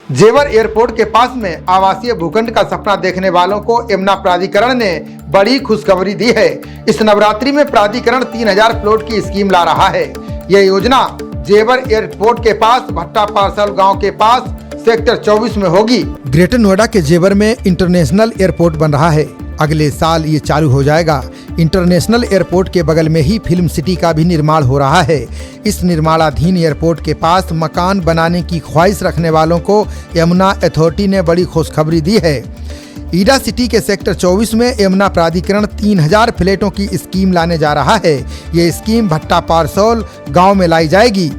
जेवर एयरपोर्ट के पास में आवासीय भूखंड का सपना देखने वालों को यमुना प्राधिकरण ने बड़ी खुशखबरी दी है। इस नवरात्रि में प्राधिकरण 3000 प्लॉट की स्कीम ला रहा है। यह योजना जेवर एयरपोर्ट के पास भट्टा पार्सल गांव के पास सेक्टर 24 में होगी। ग्रेटर नोएडा के जेवर में इंटरनेशनल एयरपोर्ट बन रहा है। अगले साल ये चालू हो जाएगा। इंटरनेशनल एयरपोर्ट के बगल में ही फिल्म सिटी का भी निर्माण हो रहा है। इस निर्माणाधीन एयरपोर्ट के पास मकान बनाने की ख्वाहिश रखने वालों को यमुना अथॉरिटी ने बड़ी खुशखबरी दी है। ईडा सिटी के सेक्टर 24 में यमुना प्राधिकरण 3000 फ्लैटों की स्कीम लाने जा रहा है। ये स्कीम भट्टा पारसौल गांव में लाई जाएगी।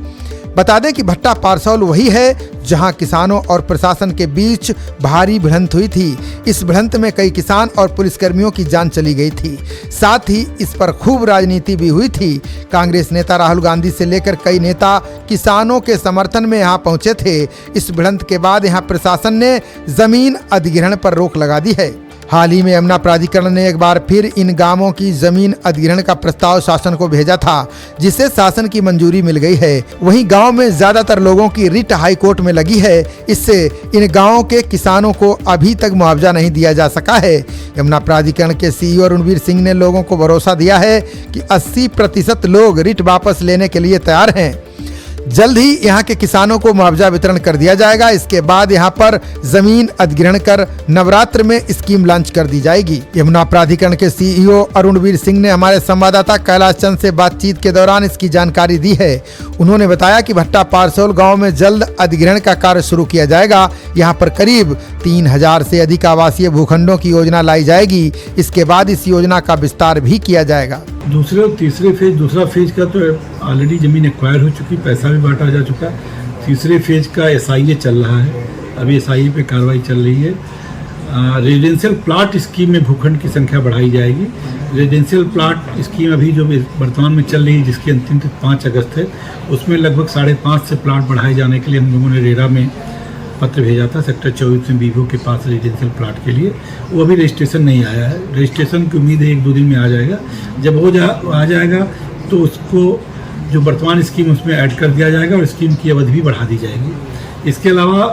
बता दें कि भट्टा पारसौल वही है जहां किसानों और प्रशासन के बीच भारी भिड़ंत हुई थी। इस भिड़ंत में कई किसान और पुलिसकर्मियों की जान चली गई थी। साथ ही इस पर खूब राजनीति भी हुई थी। कांग्रेस नेता राहुल गांधी से लेकर कई नेता किसानों के समर्थन में यहां पहुंचे थे। इस भिड़ंत के बाद यहां प्रशासन ने जमीन अधिग्रहण पर रोक लगा दी है। हाल ही में यमुना प्राधिकरण ने एक बार फिर इन गांवों की जमीन अधिग्रहण का प्रस्ताव शासन को भेजा था, जिसे शासन की मंजूरी मिल गई है। वहीं गांव में ज्यादातर लोगों की रिट हाई कोर्ट में लगी है। इससे इन गांवों के किसानों को अभी तक मुआवजा नहीं दिया जा सका है। यमुना प्राधिकरण के सीईओ रणवीर सिंह ने लोगों को भरोसा दिया है कि 80% लोग रिट वापस लेने के लिए तैयार हैं। जल्द ही यहाँ के किसानों को मुआवजा वितरण कर दिया जाएगा। इसके बाद यहाँ पर जमीन अधिग्रहण कर नवरात्र में स्कीम लॉन्च कर दी जाएगी। यमुना प्राधिकरण के सीईओ अरुणवीर सिंह ने हमारे संवाददाता कैलाश चंद से बातचीत के दौरान इसकी जानकारी दी है। उन्होंने बताया कि भट्टा पारसौल गांव में जल्द अधिग्रहण का कार्य शुरू किया जाएगा। यहाँ पर करीब 3000 से अधिक आवासीय भूखंडों की योजना लाई जाएगी। इसके बाद इस योजना का विस्तार भी किया जाएगा। दूसरे और तीसरे फेज, दूसरा फेज का तो ऑलरेडी जमीन एक्वायर हो चुकी, पैसा भी बांटा जा चुका। तीसरे फेज का SIA चल रहा है, अभी SIA पे कार्रवाई चल रही है। रेजिडेंशियल प्लाट स्कीम में भूखंड की संख्या बढ़ाई जाएगी। रेजिडेंशियल प्लाट स्कीम अभी जो वर्तमान में चल रही है, जिसकी अंतिम तिथि 5 अगस्त है, उसमें लगभग 5.5 से प्लाट बढ़ाए जाने के लिए हम लोगों ने रेरा में पत्र भेजा था। सेक्टर 24 में बीवो के पास रेजिडेंशियल प्लाट के लिए वो अभी रजिस्ट्रेशन नहीं आया है। रजिस्ट्रेशन की उम्मीद है 1-2 दिन में आ जाएगा। जब आ जाएगा तो उसको जो वर्तमान स्कीम उसमें ऐड कर दिया जाएगा और स्कीम की अवधि भी बढ़ा दी जाएगी। इसके अलावा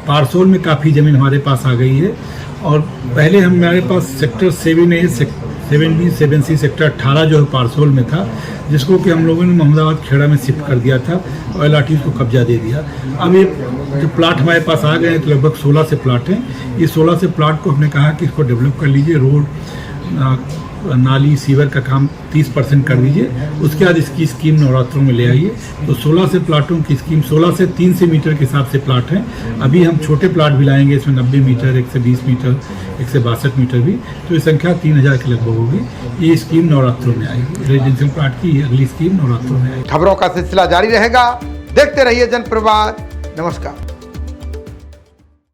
पारसौल में काफ़ी ज़मीन हमारे पास आ गई है और पहले हमारे पास sector 7A, 7B, 7C, sector 18 जो है पारसौल में था, जिसको कि हम लोगों ने मोहम्मदाबाद खेड़ा में शिफ्ट कर दिया था और LRT को कब्जा दे दिया। अब ये जो प्लाट हमारे पास आ गए हैं तो लगभग 16 से प्लाट हैं। ये 16 से प्लाट को हमने कहा कि इसको डेवलप कर लीजिए, रोड, नाली, सीवर का काम 30% कर दीजिए। उसके बाद इसकी स्कीम नवरात्रों में ले आइए। तो 16 से प्लाटों की स्कीम, 16 से 300 मीटर के हिसाब से प्लाट हैं। अभी हम छोटे प्लाट भी लाएंगे, इसमें 90 मीटर, 120 मीटर, 162 मीटर भी। तो ये संख्या 3000 के लगभग होगी। ये स्कीम नवरात्रों में आएगी। रेजिडेंशियल प्लाट की अगली स्कीम नवरात्रों में आएगी। खबरों का सिलसिला जारी रहेगा। देखते रहिए जनप्रवाद। नमस्कार।